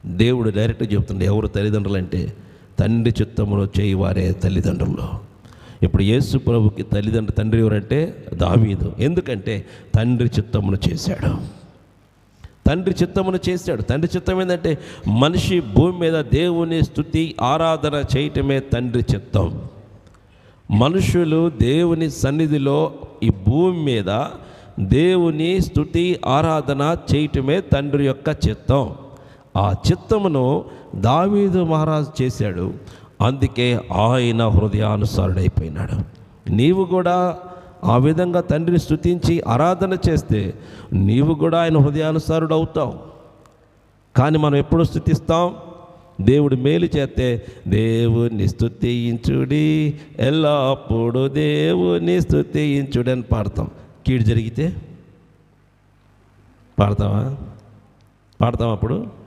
దేవుడు డైరెక్ట్గా చెప్తుండే ఎవరు తల్లిదండ్రులు అంటే తండ్రి చిత్తమును చేయువారే తల్లిదండ్రులు. ఇప్పుడు యేసు ప్రభుకి తండ్రి ఎవరంటే దావీదు. ఎందుకంటే తండ్రి చిత్తమును చేశాడు. తండ్రి చిత్తమును చేశాడు. తండ్రి చిత్తం ఏంటంటే మనిషి భూమి మీద దేవుని స్తుతి ఆరాధన చేయటమే తండ్రి చిత్తం. మనుషులు దేవుని సన్నిధిలో ఈ భూమి మీద దేవుని స్తుతి ఆరాధన చేయటమే తండ్రి యొక్క చిత్తం. ఆ చిత్తమును దావీదు మహారాజు చేశాడు. అందుకే ఆయన హృదయానుసారుడైపోయినాడు. నీవు కూడా ఆ విధంగా తండ్రిని స్తుతించి ఆరాధన చేస్తే నీవు కూడా ఆయన హృదయానుసారుడు అవుతావు. కానీ మనం ఎప్పుడు స్తుతిస్తాం? దేవుడు మేలు చేస్తే దేవుని స్తుతించుడి, ఎల్లప్పుడూ దేవుని స్తుతించుడి అని పాడతాం. కీడు జరిగితే పాడతామా? అప్పుడు